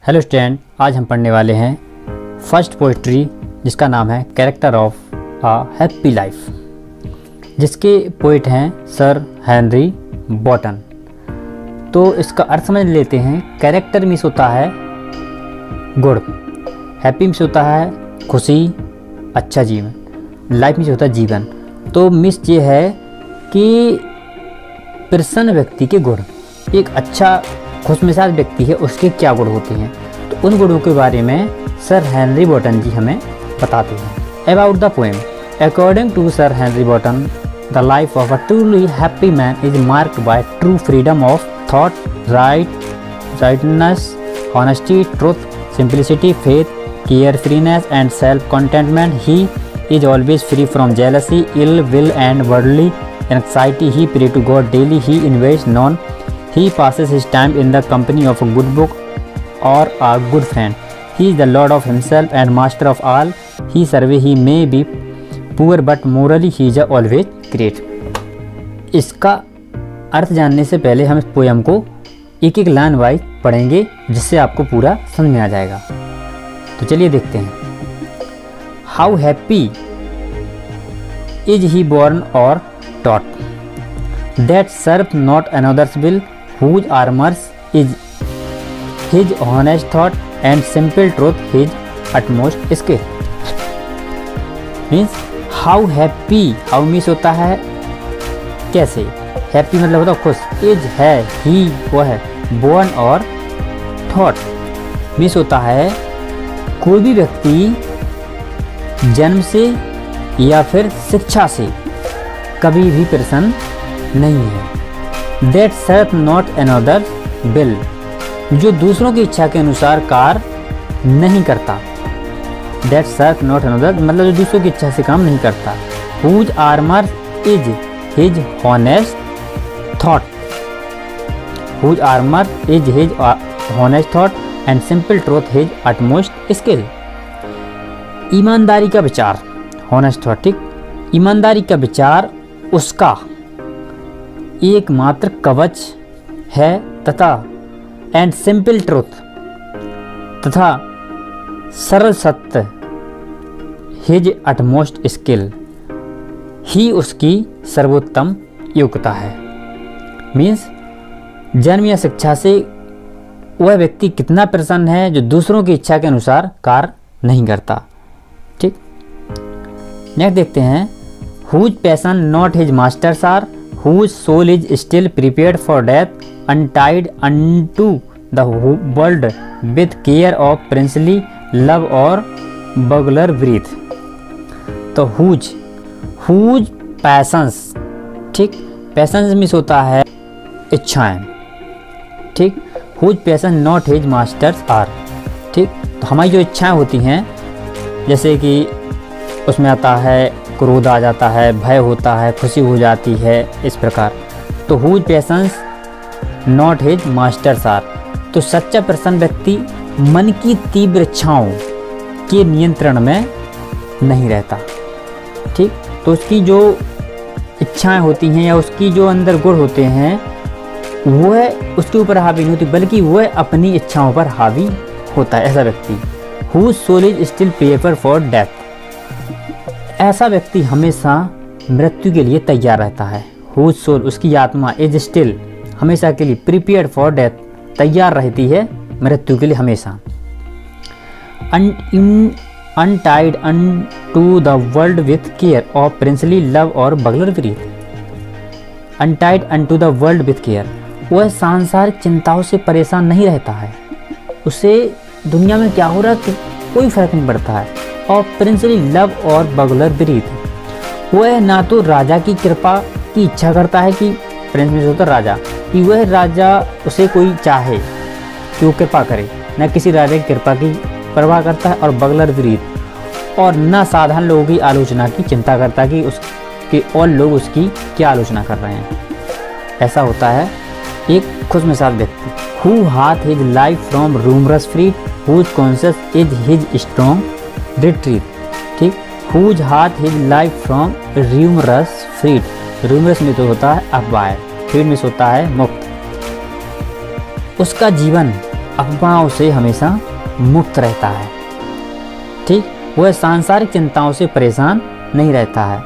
Hello student, आज हम पढ़ने वाले हैं फर्स्ट पोइट्री जिसका नाम है character of a happy life, जिसके पोइट हैं सर हेनरी बॉटन। तो इसका अर्थ समझ लेते हैं। कैरेक्टर मीन्स होता है गुड, हैप्पी मीन्स होता है खुशी, अच्छा जीवन, लाइफ मीन्स होता है जीवन। तो मीन्स ये है कि प्रसन्न व्यक्ति के गुण, एक अच्छा खुशमिजाज व्यक्ति है उसके क्या गुण होते हैं, तो उन गुणों के बारे में सर हेनरी बॉटन जी हमें बताते हैं। About the poem, according to sir Henry Wotton, the life of a truly happy man is marked by true freedom of thought, rightness, honesty, truth, simplicity, faith, carefreeness and self contentment. He is always free from jealousy, ill will and worldly anxiety. He pray to God daily. He invests none. He passes his time in the company of a good book or a good friend. He is the Lord of himself and master of all. He survey he may be poor but morally he is always great. इसका अर्थ जानने से पहले हम इस poem को एक एक line wise पढ़ेंगे, जिससे आपको पूरा समझ में आ जाएगा। तो चलिए देखते हैं। How happy is he born or taught, that serve not another's will, whose armors is his honest thought and simple truth his utmost skill। Means how happy, how means होता है कैसे, happy मतलब होता है खुश, is है, he वो है, born और thought means होता है कोई भी व्यक्ति जन्म से या फिर शिक्षा से कभी भी प्रसन्न नहीं है। That serve not another will, जो दूसरों की इच्छा के अनुसार कार्य नहीं करता। That serve not another मतलब जो दूसरों की इच्छा से काम नहीं करता। Whose armor is his honest thought, whose armor is his honest thought and simple truth his utmost skill। ईमानदारी का विचार, हॉनेस्ट थॉट, ठीक, ईमानदारी का विचार उसका एकमात्र कवच है तथा एंड सिंपल ट्रुथ तथा सरल सत्य हिज अटमोस्ट स्किल, ही उसकी सर्वोत्तम योग्यता है। मीन्स जन्म या शिक्षा से वह व्यक्ति कितना प्रसन्न है जो दूसरों की इच्छा के अनुसार कार्य नहीं करता। ठीक, नेक्स्ट देखते हैं। Whose passion not his masters are, whose soul is still prepared for death, untied unto the world with care of princely love और बगलर ब्रीथ। तो हुज पैसन्स, ठीक, पैसन्स मीन्स होता है इच्छाएं, ठीक। Whose passion not his masters are, ठीक, तो हमारी जो इच्छाएं होती हैं, जैसे कि उसमें आता है क्रोध आ जाता है, भय होता है, खुशी हो जाती है, इस प्रकार। तो whose passions not his masters are, तो सच्चा प्रसन्न व्यक्ति मन की तीव्र इच्छाओं के नियंत्रण में नहीं रहता। ठीक, तो उसकी जो इच्छाएं होती हैं या उसकी जो अंदर गुण होते हैं वह उसके ऊपर हावी नहीं होती, बल्कि वह अपनी इच्छाओं पर हावी होता है। ऐसा व्यक्ति Whose soul is still prepared for death, ऐसा व्यक्ति हमेशा मृत्यु के लिए तैयार रहता है। Whose soul, उसकी आत्मा, is still हमेशा के लिए prepared for death, तैयार रहती है मृत्यु के लिए हमेशा। Untied unto the world with care of princely love और bugler breath। Untied unto the world with care, वह सांसारिक चिंताओं से परेशान नहीं रहता है, उसे दुनिया में क्या हो रहा है कोई फर्क नहीं पड़ता है। और प्रिंसली लव और बगलर ब्रीथ, वह ना तो राजा की कृपा की इच्छा करता है कि प्रिंस में होता राजा, कि वह राजा उसे कोई चाहे कि वो कृपा करे, न किसी राजा की कृपा की परवाह करता है। और बगलर ब्रीथ, और न साधारण लोगों की आलोचना की चिंता करता कि उसके और लोग उसकी क्या आलोचना कर रहे हैं। ऐसा होता है एक खुशमिजाज व्यक्ति। Who hath his life from rumors freed, whose conscience is his strong retreat। ठीक, whose hath his life from rumors freed, rumors में तो होता है अफवाह, freed में होता है मुक्त। उसका जीवन अफवाहों से हमेशा मुक्त रहता है। ठीक, वह सांसारिक चिंताओं से परेशान नहीं रहता है।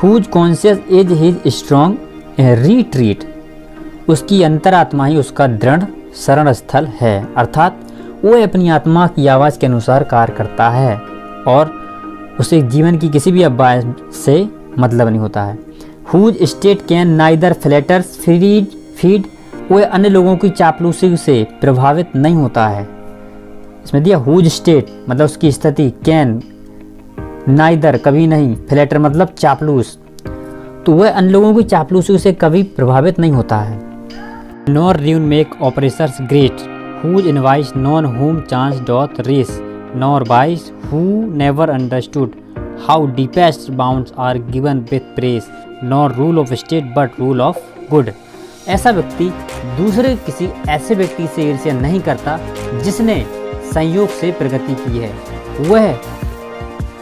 Whose conscience is his strong retreat, उसकी अंतरात्मा ही उसका दृढ़ शरण स्थल है, अर्थात वह अपनी आत्मा की आवाज़ के अनुसार कार्य करता है और उसे जीवन की किसी भी अफवाह से मतलब नहीं होता है। Whose state can neither flatterers feed, वह अन्य लोगों की चापलूसी से प्रभावित नहीं होता है। इसमें दिया हुज स्टेट मतलब उसकी स्थिति, कैन नाइदर कभी नहीं, फ्लैटर मतलब चापलूस, तो वह अन्य लोगों की चापलूसी से कभी प्रभावित नहीं होता है। Nor ruin make operations great, whose envies none whom chance doth raise, nor vice who never understood how deepest bounds are given with praise, nor rule of state but rule of good. ऐसा व्यक्ति दूसरे किसी ऐसे व्यक्ति से ईर्ष्या नहीं करता जिसने संयोग से प्रगति की है। वह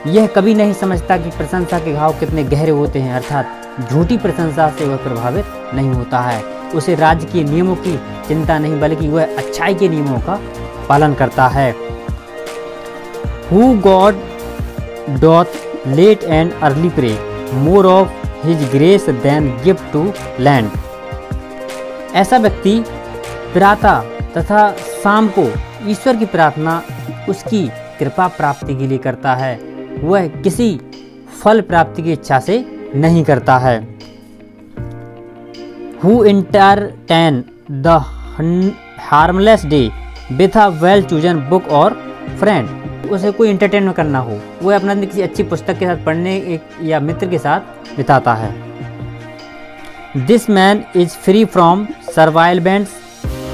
यह कभी नहीं समझता कि प्रशंसा के घाव कितने गहरे होते हैं, अर्थात झूठी प्रशंसा से वह प्रभावित नहीं होता है। उसे राज्य के नियमों की चिंता नहीं बल्कि वह अच्छाई के नियमों का पालन करता है। Who God doth late and early pray, more of his grace than give to land। ऐसा व्यक्ति प्रातः तथा शाम को ईश्वर की प्रार्थना उसकी कृपा प्राप्ति के लिए करता है, वह किसी फल प्राप्ति की इच्छा से नहीं करता है। Who entertain the harmless day with a well chosen book or friend, उसे कोई एंटरटेन करना हो, वह अपना दिन किसी अच्छी पुस्तक के साथ पढ़ने या मित्र के साथ बिताता है। This man is free from surveillance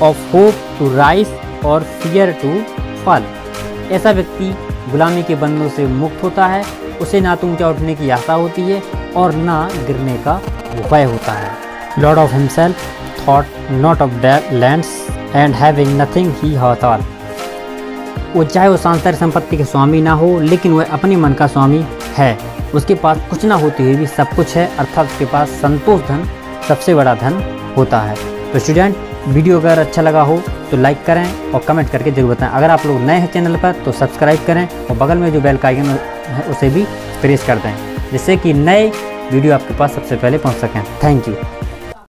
of hope to rise or fear to fall। ऐसा व्यक्ति गुलामी के बंधनों से मुक्त होता है, उसे ना तो ऊंचा उठने की आशा होती है और ना गिरने का भय होता है। Lord of himself thought not of their lands and having nothing he hath all। वो चाहे वो सांसारिक संपत्ति के स्वामी ना हो लेकिन वह अपने मन का स्वामी है। उसके पास कुछ ना होते हुए भी सब कुछ है, अर्थात उसके पास संतोष धन सबसे बड़ा धन होता है। तो स्टूडेंट, वीडियो अगर अच्छा लगा हो तो लाइक करें और कमेंट करके जरूर बताएं। अगर आप लोग नए हैं चैनल पर तो सब्सक्राइब करें और बगल में जो बेल का आइकन है उसे भी प्रेस कर दें, जिससे कि नए वीडियो आपके पास सबसे पहले पहुंच सकें। Thank you.